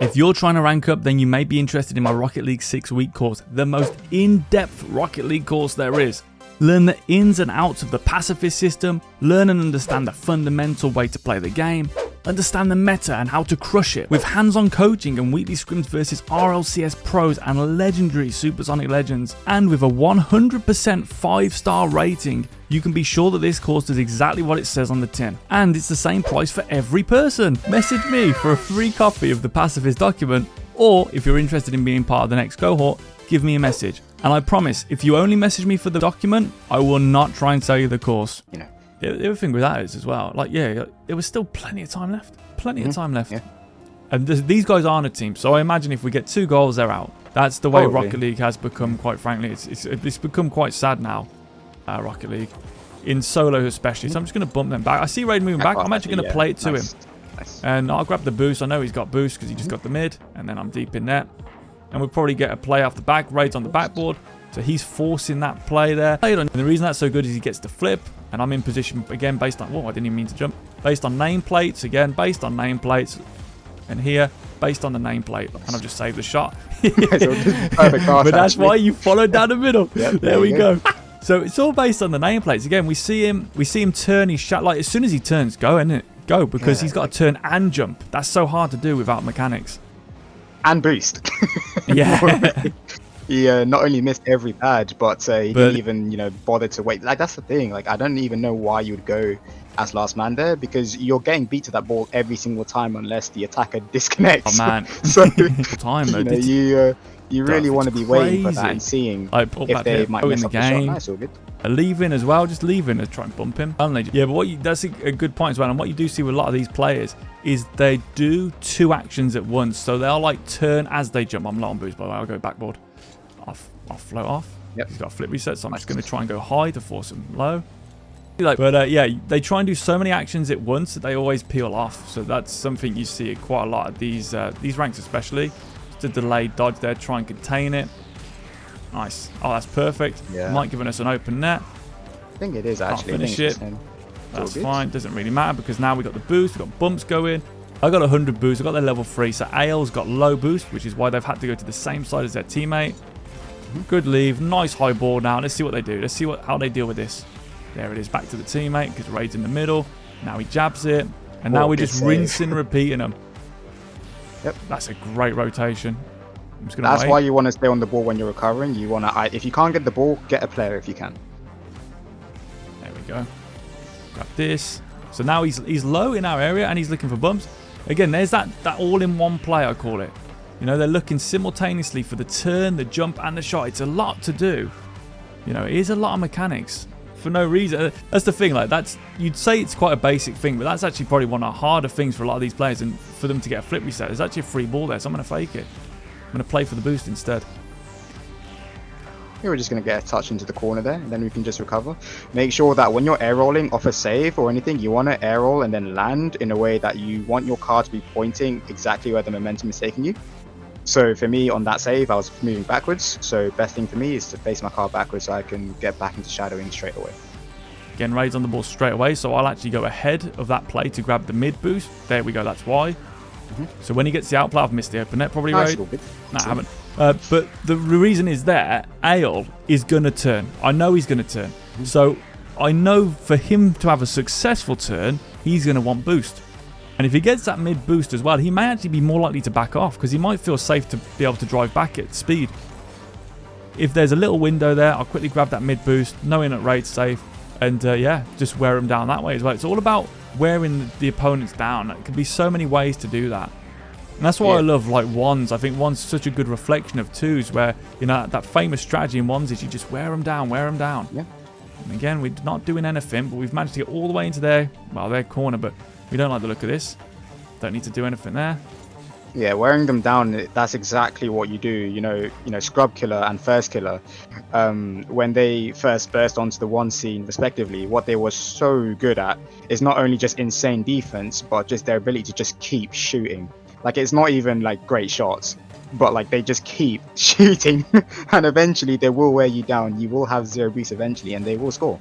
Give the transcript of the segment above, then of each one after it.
If you're trying to rank up, then you may be interested in my Rocket League 6-week course, the most in-depth Rocket League course there is. Learn the ins and outs of the pacifist system, learn and understand the fundamental way to play the game, understand the meta and how to crush it with hands-on coaching and weekly scrims versus RLCS pros and legendary Supersonic legends. And with a 100% 5-star rating, you can be sure that this course does exactly what it says on the tin. And it's the same price for every person. Message me for a free copy of the pacifist document, or if you're interested in being part of the next cohort, give me a message. And I promise, if you only message me for the document, I will not try and sell you the course. You know. The other thing with that is as well, like, yeah, there was still plenty of time left. Plenty of time left. Yeah. And these guys aren't a team. So I imagine if we get 2 goals, they're out. That's the way Rocket League has become, quite frankly. It's become quite sad now, Rocket League. In solo especially. So I'm just going to bump them back. I see Raid moving back. I'm actually going to play it to him. Nice. And I'll grab the boost. I know he's got boost because he just got the mid. And then I'm deep in there. And we'll probably get a play off the back. Raid's on the backboard. So he's forcing that play there. And the reason that's so good is he gets to flip. And I'm in position again based on... Whoa, I didn't even mean to jump. Based on nameplates. Again, based on nameplates. And here, based on the nameplate. And I've just saved the shot. But that's why you followed down the middle. Yep, there we go. So it's all based on the nameplates. Again, we see him turn his shot. Like, as soon as he turns, go, innit? Go, because he's got to turn and jump. That's so hard to do without mechanics. And boost. Yeah. He not only missed every badge, but he didn't even, bother to wait. Like, that's the thing. Like, I don't even know why you would go as last man there, because you're getting beat to that ball every single time unless the attacker disconnects. Oh, man. So, time, though. You really want to be waiting for that and seeing if they might miss up the shot. Nice, all good. Leaving as well, just leaving to try and bump him. Yeah, but that's a good point as well. And what you do see with a lot of these players is they do 2 actions at once. So they'll like turn as they jump. I'm low on boost, by the way. I'll go backboard. I'll float off. Yep. He's got a flip reset, so I'm just going to try and go high to force him low. But yeah, they try and do so many actions at once that they always peel off. So that's something you see quite a lot of these ranks, especially. Just a delayed dodge there, try and contain it. Nice. Oh, that's perfect. Yeah. Might giving us an open net. I think it is actually. Can't finish it. That's fine. Doesn't really matter because now we got the boost. We've got bumps going. I got 100 boost. I got their level 3. So AL's got low boost, which is why they've had to go to the same side as their teammate. Good leave. Nice high ball now. Let's see what they do. Let's see how they deal with this. There it is. Back to the teammate because Raid's in the middle. Now he jabs it. And now we're just rinsing, repeating them. Yep. That's a great rotation. That's why you want to stay on the ball when you're recovering. You want to, if you can't get the ball, get a player if you can. There we go. Grab this. So now he's low in our area and he's looking for bumps. Again, there's that all-in-one play, I call it. They're looking simultaneously for the turn, the jump, and the shot. It's a lot to do. It is a lot of mechanics for no reason. That's the thing. Like, you'd say it's quite a basic thing, but that's actually probably one of the harder things for a lot of these players. And for them to get a flip reset, there's actually a free ball there, so I'm going to fake it. I'm going to play for the boost instead. Here we're just going to get a touch into the corner there, and then we can just recover. Make sure that when you're air rolling off a save or anything, you want to air roll and then land in a way that you want your car to be pointing exactly where the momentum is taking you. So for me on that save, I was moving backwards. So best thing for me is to face my car backwards so I can get back into shadowing straight away. Again, Raid's on the ball straight away, so I'll actually go ahead of that play to grab the mid boost. There we go, that's why. So when he gets the outplay, I've missed the open net probably, Raid. No, I haven't. But the reason is there, Ale is going to turn. I know he's going to turn. So I know for him to have a successful turn, he's going to want boost. And if he gets that mid boost as well, he may actually be more likely to back off because he might feel safe to be able to drive back at speed. If there's a little window there, I'll quickly grab that mid boost, knowing that Raid's safe, and yeah, just wear him down that way as well. It's all about wearing the opponents down. It can be so many ways to do that. And that's why I love like ones. I think one's such a good reflection of twos, where that famous strategy in ones is you just wear them down, wear them down. Yeah. And again, we're not doing anything, but we've managed to get all the way into their corner, but we don't like the look of this. Don't need to do anything there. Yeah, wearing them down, that's exactly what you do. Scrub Killer and First Killer, when they first burst onto the one scene respectively, what they were so good at is not only just insane defense, but just their ability to just keep shooting. Like, it's not even like great shots, but like they just keep shooting and eventually they will wear you down. You will have zero boost eventually and they will score.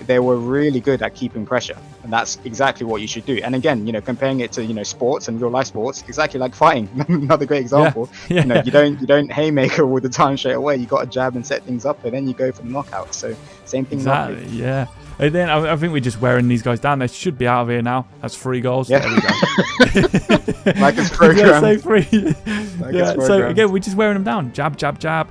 they were really good at keeping pressure, and that's exactly what you should do. And again, comparing it to sports and real life sports, exactly like fighting. Another great example. Yeah. You don't haymaker all the time straight away. You got to jab and set things up, and then you go for the knockout. So same thing. Exactly. Yeah. And then I think we're just wearing these guys down. They should be out of here now. That's 3 goals. Yeah. There we go. Like it's programmed. Yeah, so free. So again, we're just wearing them down. Jab, jab, jab.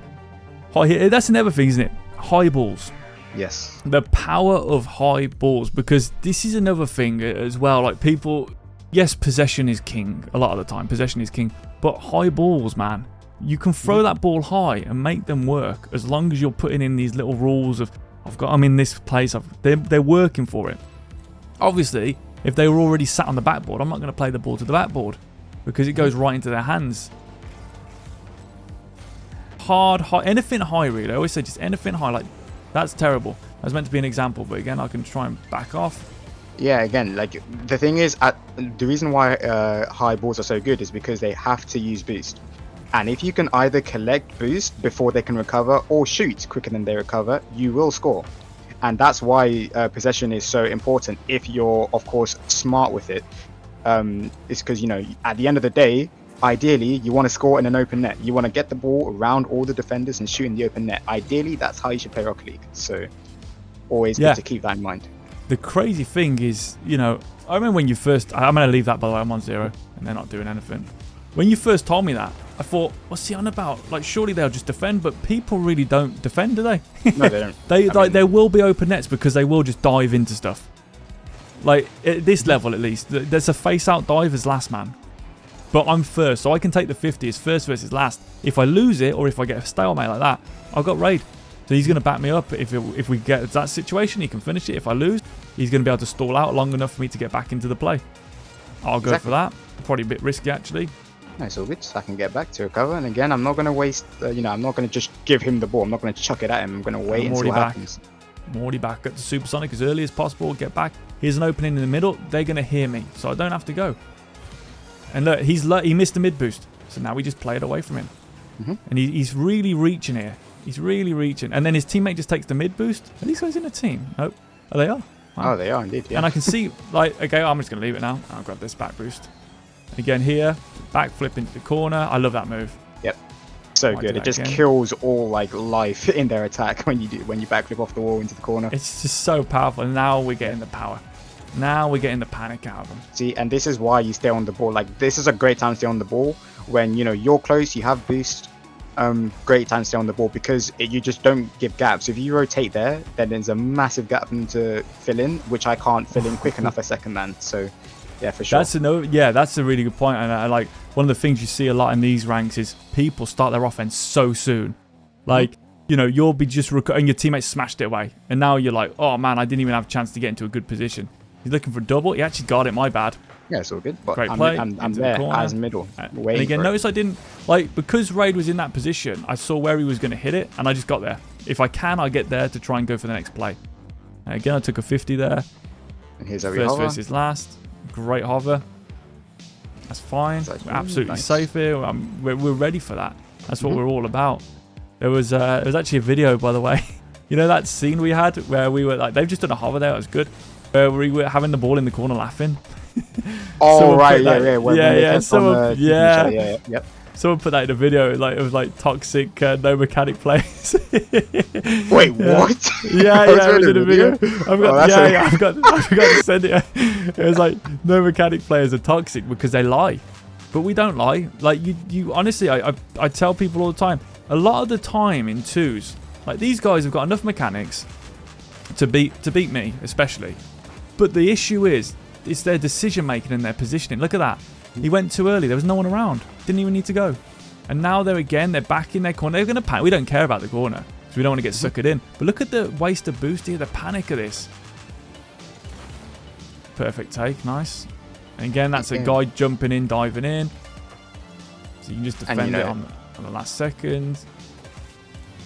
That's another thing, isn't it? High balls. Yes. The power of high balls, because this is another thing as well. Like people, yes, possession is king a lot of the time. Possession is king, but high balls, man. You can throw that ball high and make them work as long as you're putting in these little rules of I'm in this place. They're working for it. Obviously, if they were already sat on the backboard, I'm not going to play the ball to the backboard because it goes right into their hands. Hard, high, anything high, really. I always say just anything high. Like that's terrible. That's meant to be an example, but again, I can try and back off. Yeah, again, like the thing is, the reason why high balls are so good is because they have to use boost. And if you can either collect boost before they can recover or shoot quicker than they recover, you will score. And that's why possession is so important if you're, of course, smart with it. It's because, at the end of the day, ideally, you want to score in an open net. You want to get the ball around all the defenders and shoot in the open net. Ideally, that's how you should play Rocket League. So always good to keep that in mind. The crazy thing is, I remember when you first... I'm going to leave that, by the way. I'm on 0 and they're not doing anything. When you first told me that, I thought, what's he on about? Like, surely they'll just defend, but people really don't defend, do they? No, they don't. There will be open nets because they will just dive into stuff. Like, at this level at least, there's a face-out dive as last man. But I'm first, so I can take the 50 as first versus last. If I lose it, or if I get a stalemate like that, I've got raid. So he's going to back me up. If we get that situation, he can finish it. If I lose, he's going to be able to stall out long enough for me to get back into the play. I'll go for that. Probably a bit risky, actually. Nice, all good. So I can get back to recover. And again, I'm not going to waste, I'm not going to just give him the ball. I'm not going to chuck it at him. I'm going to wait and see what happens. I'm already back at the Supersonic as early as possible. Get back. Here's an opening in the middle. They're going to hear me, so I don't have to go. And look, he missed the mid boost. So now we just play it away from him. And he's really reaching here. He's really reaching. And then his teammate just takes the mid boost. Are these guys in a team? Nope. Oh, they are. Wow. Oh, they are indeed, yeah. And I can see, okay, I'm just going to leave it now. I'll grab this back boost. Again here, backflip into the corner. I love that move. Yep, so good. It just kills all life in their attack when you backflip off the wall into the corner. It's just so powerful. And now we're getting the power. Now we're getting the panic out of them. See, and this is why you stay on the ball. Like this is a great time to stay on the ball when you're close, you have boost. Great time to stay on the ball because you just don't give gaps. If you rotate there, then there's a massive gap for them to fill in, which I can't fill in quick enough as second man. So. Yeah, for sure. That's a really good point. And I like one of the things you see a lot in these ranks is people start their offense so soon. Like, you'll be just and your teammate smashed it away. And now you're like, oh man, I didn't even have a chance to get into a good position. He's looking for a double. He actually got it, my bad. Yeah, it's all good. But great play. I'm there as middle. And again, notice I didn't, because Raid was in that position, I saw where he was going to hit it and I just got there. If I can, I get there to try and go for the next play. And again, I took a 50 there. And here's first versus last. Great hover. That's fine. We're absolutely safe here. We're ready for that. That's what we're all about. There was actually a video, by the way. That scene we had where we were they've just done a hover there. It was good. Where we were having the ball in the corner laughing. Oh right, yeah. Yep. Someone put that in a video. It was toxic, no mechanic plays. Wait, what? Yeah, it was in a video. I forgot to send it. It was no mechanic players are toxic because they lie, but we don't lie. You honestly, I tell people all the time. A lot of the time in twos, these guys have got enough mechanics to beat me, especially. But the issue is, it's their decision making and their positioning. Look at that. He went too early. There was no one around. Didn't even need to go. And now they're back in their corner. They're going to panic. We don't care about the corner because we don't want to get suckered in. But look at the waste of boost here. The panic of this. Perfect take. Nice. And again, that's a guy jumping in, diving in. So you can just defend it on the last second.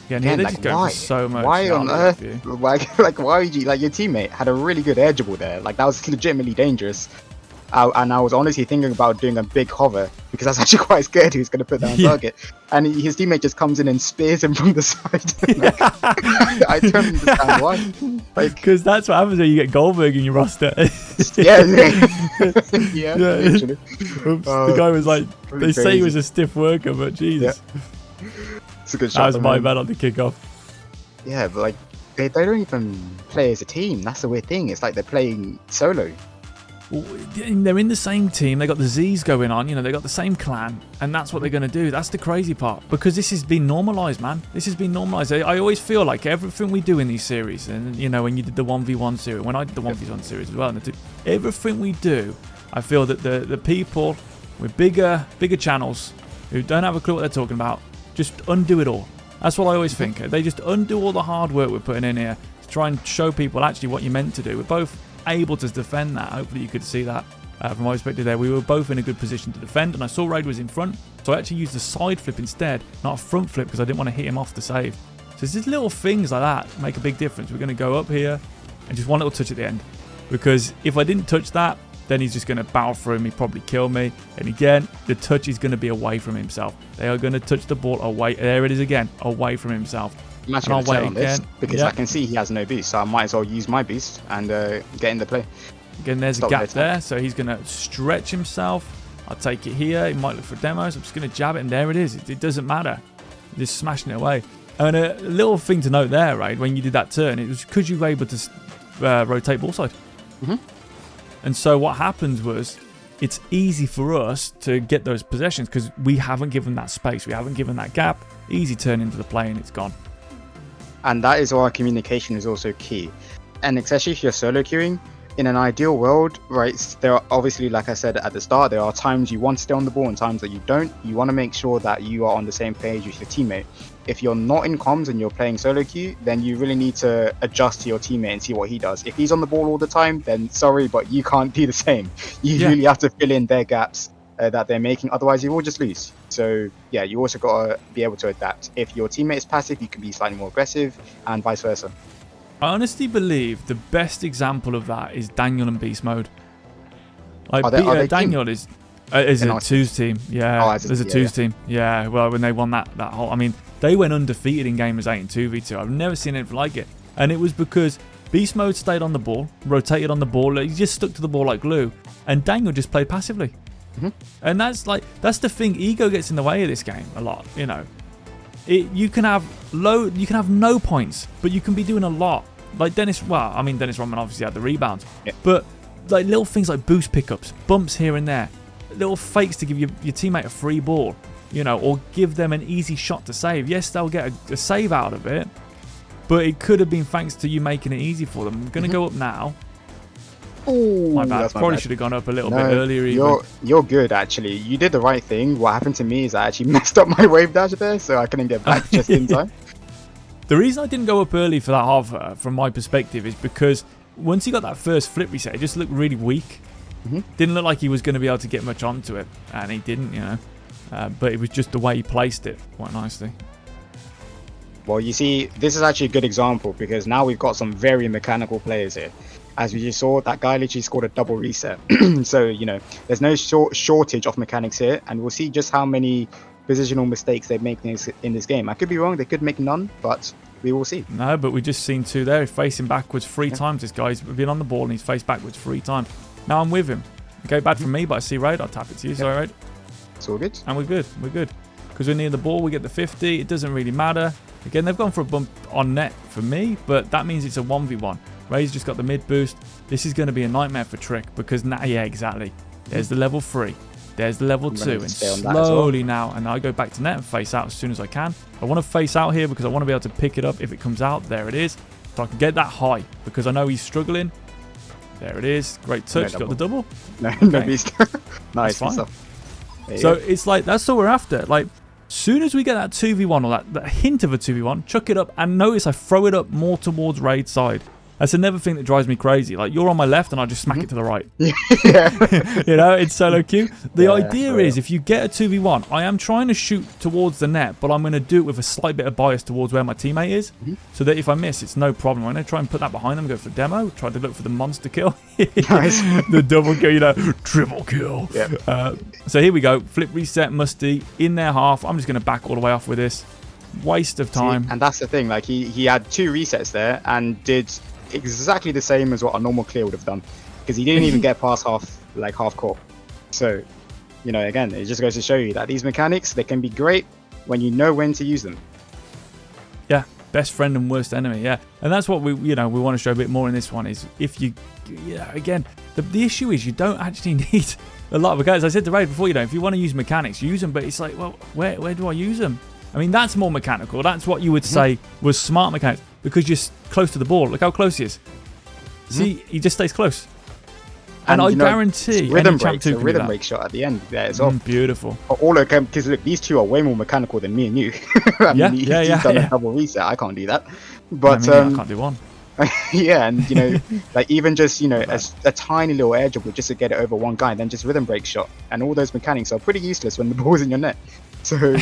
Again, here they're just going for so much. Why on earth? Why would you? Your teammate had a really good air dribble there. That was legitimately dangerous. And I was honestly thinking about doing a big hover because I was actually quite scared he was going to put that on target. And his teammate just comes in and spears him from the side. I don't understand why. Because that's what happens when you get Goldberg in your roster. Yeah, literally. Oops, the guy was like, they say he was a stiff worker, but Jesus. Yeah. It's a good shot. That was my bad on the kickoff. Yeah, but like, they don't even play as a team. That's the weird thing. It's like they're playing solo. Well, they're in the same team. They got the Z's going on. You know, they got the same clan, and that's what they're going to do. That's the crazy part, because this has been normalized, man. This has been normalized. I always feel like everything we do in these series, and you know, when you did the 1v1 series, when I did the 1v1 series as well, and everything we do, I feel that the people with bigger channels who don't have a clue what they're talking about just undo it all. That's what I always think. They just undo all the hard work we're putting in here to try and show people actually what you're meant to do. We're both able to defend that. Hopefully you could see that from my perspective there. We were both in a good position to defend, and I saw Raid was in front, so I actually used the side flip instead, not a front flip, because I didn't want to hit him off the save. So it's just little things like that make a big difference. We're going to go up here and just one little touch at the end, because if I didn't touch that, then he's just going to barrel through me, probably kill me. And again, the touch is going to be away from himself. They are going to touch the ball away. There it is again, away from himself. I'm actually going to tell on this because I can see he has no boost, so I might as well use my boost and get in the play. Again, there's a gap there, so he's going to stretch himself. I'll take it here. He might look for demos. I'm just going to jab it, and there it is. It doesn't matter. Just smashing it away. And a little thing to note there, right, when you did that turn, it was because you were able to rotate ball side. And so what happened was, it's easy for us to get those possessions because we haven't given that space. We haven't given that gap. Easy turn into the play, and it's gone. And that is why communication is also key. And especially if you're solo queuing, in an ideal world, right, there are obviously, like I said at the start, there are times you want to stay on the ball and times that you don't. You want to make sure that you are on the same page with your teammate. If you're not in comms and you're playing solo queue, then you really need to adjust to your teammate and see what he does. If he's on the ball all the time, then sorry, but you can't do the same. You really have to fill in their gaps that they're making, otherwise you will just lose. So yeah, you also got to be able to adapt. If your teammate is passive, you can be slightly more aggressive, and vice versa. I honestly believe the best example of that is Daniel and Beast Mode. Like Daniel is a twos team. Yeah, there's a twos team. Yeah, well, when they won that whole, I mean, they went undefeated in game as 8 and 2v2. I've never seen anything like it, and it was because Beast Mode stayed on the ball, rotated on the ball. He just stuck to the ball like glue, and Daniel just played passively. And that's the thing. Ego gets in the way of this game a lot. You know, you can have no points, but you can be doing a lot. Like Dennis Rodman obviously had the rebounds, but like little things like boost pickups, bumps here and there, little fakes to give your teammate a free ball, you know, or give them an easy shot to save. Yes, they'll get a save out of it, but it could have been thanks to you making it easy for them. I'm going to go up now. Oh, my bad. Probably should have gone up a little bit earlier. You're good, actually. You did the right thing. What happened to me is I actually messed up my wave dash there, so I couldn't get back just in time. The reason I didn't go up early for that half, from my perspective, is because once he got that first flip reset, it just looked really weak. Didn't look like he was going to be able to get much onto it, and he didn't, you know. But it was just the way he placed it quite nicely. Well, you see, this is actually a good example because now we've got some very mechanical players here. As we just saw, that guy literally scored a double reset. So, you know, there's no shortage of mechanics here, and we'll see just how many positional mistakes they make in this game. I could be wrong, they could make none, but we will see. No, but we just seen two there. He's facing backwards 3 times. This guy's been on the ball and he's faced backwards 3 times. Now I'm with him. Okay, bad from me, but I see Raid. I'll tap it to you. Sorry, Raid. It's all good. And we're good. We're good. Because we're near the ball, we get the 50. It doesn't really matter. Again, they've gone for a bump on net for me, but that means it's a 1v1. Raid's just got the mid boost. This is going to be a nightmare for Trick because now, yeah, exactly. There's the level 3. There's the level 2. And slowly now, and I go back to net and face out as soon as I can. I want to face out here because I want to be able to pick it up if it comes out. There it is. So I can get that high because I know he's struggling. There it is. Great touch. Got the double. No beast. Nice stuff. So it's like, that's all we're after. Like, soon as we get that 2v1 or that hint of a 2v1, chuck it up, and notice I throw it up more towards Raid's side. That's another thing that drives me crazy. Like, you're on my left and I just smack it to the right. Yeah. You know, it's solo queue. The idea is if you get a 2v1, I am trying to shoot towards the net, but I'm going to do it with a slight bit of bias towards where my teammate is, so that if I miss, it's no problem. I'm going to try and put that behind them, go for demo, try to look for the monster kill. Nice. The double kill, you know, triple kill. Yep. So here we go. Flip, reset, Musty in their half. I'm just going to back all the way off with this. Waste of time. See, and that's the thing, like he had 2 resets there and did exactly the same as what a normal clear would have done, because he didn't even get past half court. So, you know, again, it just goes to show you that these mechanics, they can be great when you know when to use them. Yeah, best friend and worst enemy. Yeah, and that's what we want to show a bit more in this one. Is if you, again, the issue is you don't actually need a lot of guys. I said to Ray before, if you want to use mechanics, use them. But it's like, well, where do I use them? I mean, that's more mechanical. That's what you would say was smart mechanics, because you're close to the ball. Look how close he is. See, he just stays close. And I guarantee rhythm break shot at the end there as well. Beautiful. Because look, these two are way more mechanical than me and you. I mean, he's done a double reset. I can't do that. But I can't do one. Yeah, and like even just a tiny little air dribble just to get it over one guy, and then just rhythm break shot, and all those mechanics are pretty useless when the ball's in your net. So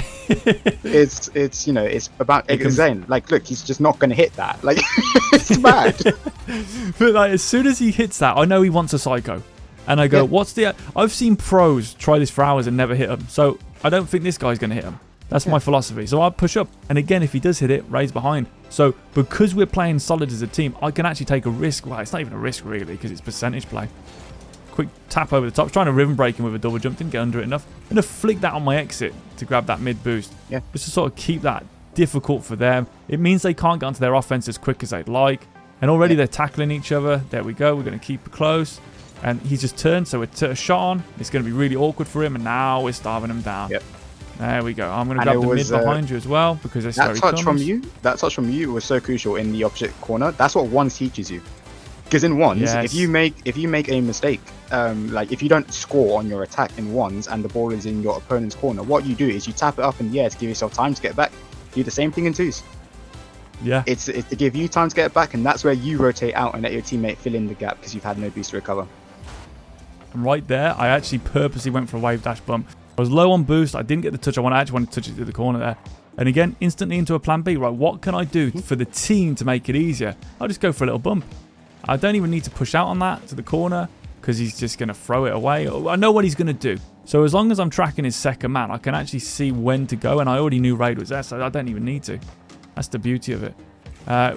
it's about Zane. Like, look, he's just not going to hit that. Like, it's bad. But like, as soon as he hits that, I know he wants a psycho, and I go, "What's the?" I've seen pros try this for hours and never hit him, so I don't think this guy's going to hit him. That's my philosophy. So I push up, and again, if he does hit it, Ray's behind. So because we're playing solid as a team, I can actually take a risk. Well, it's not even a risk really, because it's percentage play. Quick tap over the top, trying to rhythm break him with a double jump, didn't get under it enough. I'm going to flick that on my exit to grab that mid boost. Yeah. Just to sort of keep that difficult for them. It means they can't get onto their offense as quick as they'd like. And already they're tackling each other. There we go. We're going to keep it close. And he's just turned, so we're a shot on. It's going to be really awkward for him, and now we're starving him down. Yep. There we go. I'm going to grab the mid behind you as well, because that's that touch from you. That touch from you was so crucial in the opposite corner. That's what ones teaches you. Because in ones, if you make a mistake, like if you don't score on your attack in ones and the ball is in your opponent's corner, what you do is you tap it up in the air to give yourself time to get back. Do the same thing in twos. Yeah. It's to give you time to get back, and that's where you rotate out and let your teammate fill in the gap because you've had no boost to recover. And right there, I actually purposely went for a wave dash bump. I was low on boost. I didn't get the touch. I actually wanted to touch it to the corner there. And again, instantly into a plan B. Right, what can I do for the team to make it easier? I'll just go for a little bump. I don't even need to push out on that to the corner, because he's just going to throw it away. I know what he's going to do. So as long as I'm tracking his second man, I can actually see when to go. And I already knew Raid was there, so I don't even need to. That's the beauty of it.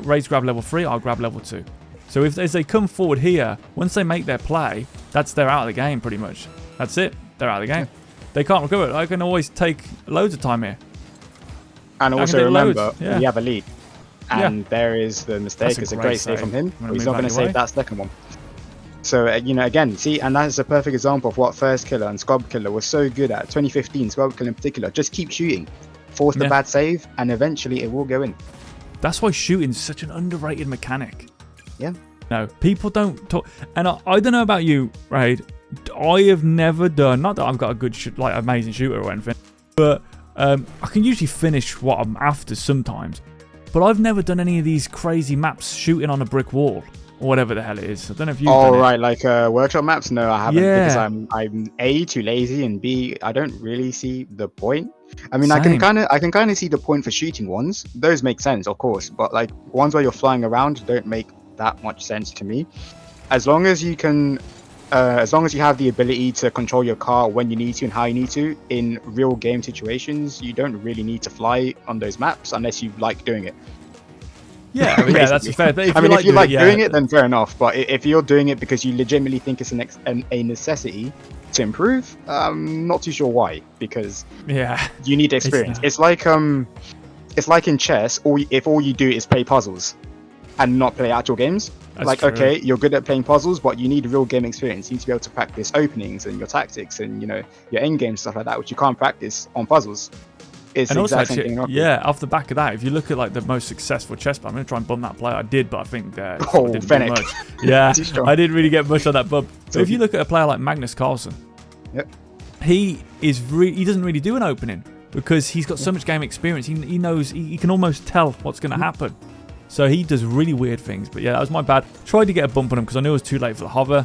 Raid's grab level 3, I'll grab level 2. So as they come forward here, once they make their play, they're out of the game pretty much. That's it. They're out of the game. They can't recover it. I can always take loads of time here. And also remember, we have a lead. And there is the mistake. It's a great save from him. But he's not going to save that second one. So, again, see, and that's a perfect example of what First Killer and Scrub Killer was so good at. 2015, Scrub Killer in particular. Just keep shooting. Force the bad save, and eventually it will go in. That's why shooting's such an underrated mechanic. Yeah. No, people don't talk. And I don't know about you, Raid. I have never done, not that I've got a good, amazing shooter or anything, but I can usually finish what I'm after sometimes. But I've never done any of these crazy maps shooting on a brick wall or whatever the hell it is. I don't know if you've done right, like workshop maps? No, I haven't, because I'm A, too lazy, and B, I don't really see the point. I mean, I can kind of see the point for shooting ones. Those make sense, of course, but like ones where you're flying around don't make that much sense to me. As long as you can, as long as you have the ability to control your car when you need to and how you need to in real game situations, you don't really need to fly on those maps unless you like doing it. Yeah, I mean, that's a fair thing. If you like doing it, then fair enough. But if you're doing it because you legitimately think it's a necessity to improve, not too sure why. Because you need experience. It's like in chess, if all you do is play puzzles and not play actual games. That's true. Okay, you're good at playing puzzles, but you need real game experience. You need to be able to practice openings and your tactics and your end game stuff like that, which you can't practice on puzzles. It's the exact same thing. Off the back of that, if you look at like the most successful chess player, I'm going to try and bump that player. I did, but I think didn't do much. Yeah, I didn't really get much on that bump. So if you look at a player like Magnus Carlsen, he doesn't really do an opening because he's got so much game experience. He knows, he can almost tell what's going to happen. So he does really weird things. But yeah, that was my bad. Tried to get a bump on him because I knew it was too late for the hover.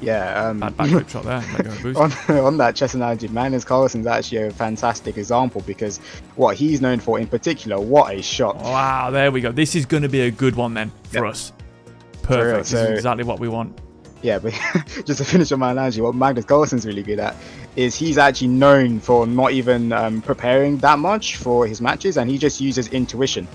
Yeah, bad backflip shot there. Let go boost. on that chess analogy, Magnus Carlsen's actually a fantastic example because what he's known for in particular, what a shot. Wow, there we go. This is going to be a good one then for us. Perfect. This is exactly what we want. Yeah, but just to finish on my analogy, what Magnus Carlsen's really good at is he's actually known for not even preparing that much for his matches, and he just uses intuition.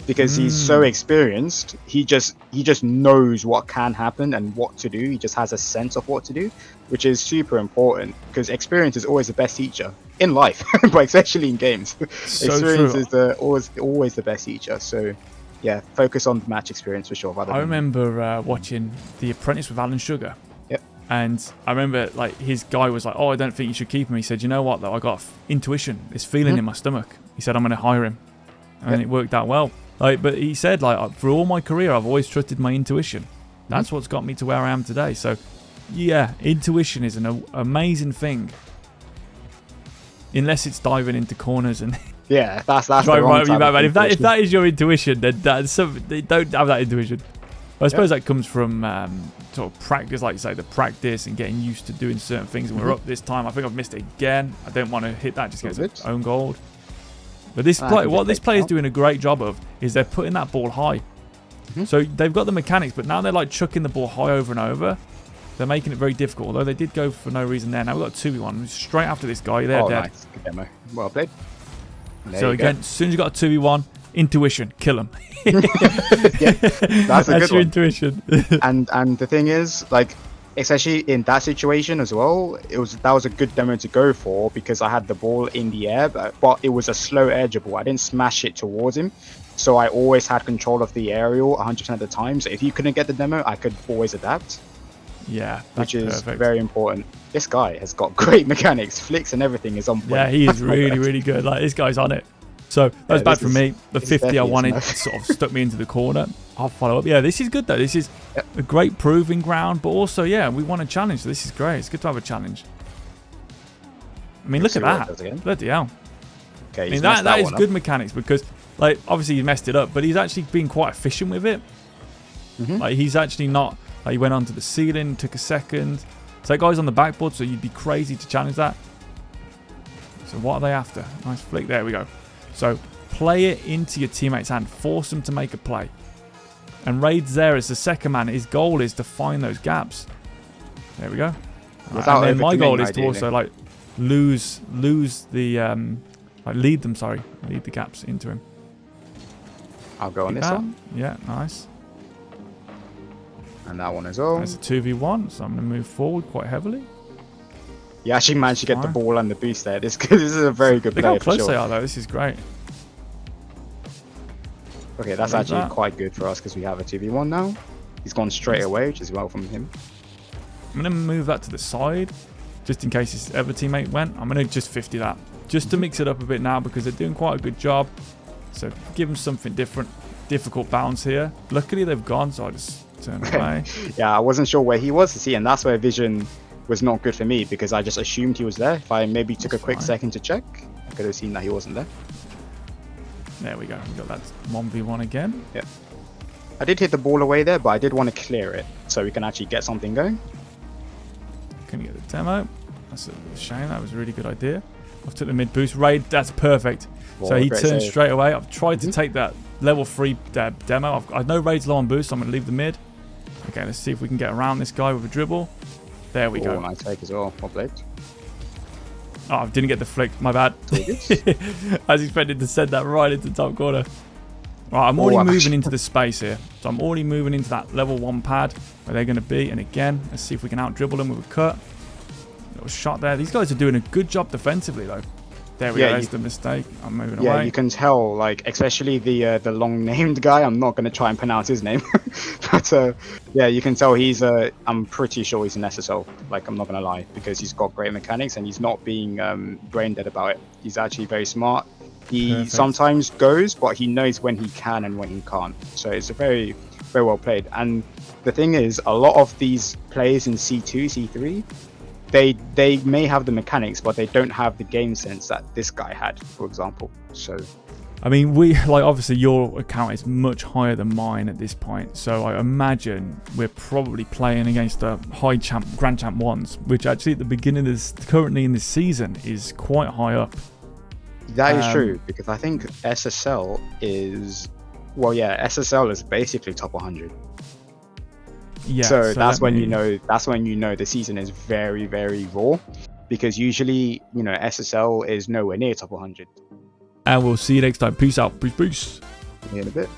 Because he's so experienced, he just knows what can happen and what to do. He just has a sense of what to do, which is super important because experience is always the best teacher in life, but especially in games. So experience true. is always the best teacher. So yeah, focus on the match experience for sure. I remember watching The Apprentice with Alan Sugar. Yep. And I remember like his guy was like, "Oh, I don't think you should keep him." He said, "You know what though? I got intuition, this feeling in my stomach." He said, "I'm going to hire him," and it worked out well. Like, but he said, like, for all my career, I've always trusted my intuition. That's what's got me to where I am today. So, yeah, intuition is an amazing thing. Unless it's diving into corners and yeah, that's the driving wrong right over you, type of man. If that is your intuition, then that's they don't have that intuition. But I suppose that comes from sort of practice, like you say, the practice and getting used to doing certain things. And we're up this time. I think I've missed it again. I don't want to hit that just against its own goal. But this what this player is doing a great job of is they're putting that ball high. So they've got the mechanics, but now they're like chucking the ball high over and over. They're making it very difficult, although they did go for no reason there. Now we've got 2v1 straight after this guy. They're dead. Nice. Good demo. Well played. So again, as soon as you got a 2v1, intuition, kill him. Yeah, that's a good your one. intuition. and the thing is, like, especially in that situation as well, that was a good demo to go for because I had the ball in the air, but it was a slow edge ball. I didn't smash it towards him, so I always had control of the aerial 100% of the time. So if you couldn't get the demo, I could always adapt. Yeah, which is perfect. very important. This guy has got great mechanics, flicks and everything is on point. Yeah, he is really good. Like, this guy's on it. So that was bad for me. The 50 I wanted sort of stuck me into the corner. I'll follow up. Yeah, this is good though. This is a great proving ground, but also, yeah, we want a challenge. So this is great. It's good to have a challenge. I mean, look at that. Bloody hell. Okay, I mean, that is good mechanics because, like, obviously he messed it up, but he's actually been quite efficient with it. Like, he's actually not, like, he went onto the ceiling, took a second. So that guy's on the backboard, so you'd be crazy to challenge that. So what are they after? Nice flick. There we go. So play it into your teammate's hand. Force them to make a play. And Raid's there as the second man. His goal is to find those gaps. There we go. And then my goal is to also like lose the lead the gaps into him. I'll go on this one. Yeah, nice. And that one as well. That's a 2v1, so I'm going to move forward quite heavily. You actually managed to get the ball and the boost there. This is a very good player. Look how close they are though. This is great. Okay, that's actually quite good for us because we have a 2v1 now. He's gone straight away, which is well from him. I'm going to move that to the side, just in case his other teammate went. I'm going to just 50 that, just to mix it up a bit now because they're doing quite a good job. So give them something different. Difficult bounce here. Luckily they've gone, so I just turn away. Yeah, I wasn't sure where he was to see, and that's where vision was not good for me because I just assumed he was there. If I maybe took a quick second to check, I could have seen that he wasn't there. There we go. We got that 1v1 again. Yeah. I did hit the ball away there, but I did want to clear it so we can actually get something going. Couldn't get the demo. That's a shame. That was a really good idea. I've took the mid boost. Raid, that's perfect. So he turned straight away. I've tried to take that level 3 demo. I know Raid's low on boost, so I'm going to leave the mid. Okay, let's see if we can get around this guy with a dribble. There we go. Nice take as well. Well played. Oh, I didn't get the flick. My bad. I was expecting to send that right into the top corner. Right, I'm already moving into the space here. So I'm already moving into that level 1 pad where they're going to be. And again, let's see if we can out-dribble them with a cut. Little shot there. These guys are doing a good job defensively, though. There we go. There's the mistake. I'm moving away. Yeah, you can tell, like, especially the long-named guy. I'm not going to try and pronounce his name. But, yeah, you can tell he's I'm pretty sure he's an SSL. Like, I'm not going to lie. Because he's got great mechanics and he's not being brain dead about it. He's actually very smart. He sometimes goes, but he knows when he can and when he can't. So it's a very, very well played. And the thing is, a lot of these players in C2, C3, they may have the mechanics, but they don't have the game sense that this guy had, for example. So I mean, obviously your account is much higher than mine at this point, so I imagine we're probably playing against the Grand Champ 1s, which actually at the beginning of this, currently in this season, is quite high up. That is true, because I think SSL is, well, yeah, SSL is basically top 100. Yeah. So that's when you know the season is very, very raw, because usually, you know, SSL is nowhere near top 100. And we'll see you next time. Peace out. Peace. See you in a bit.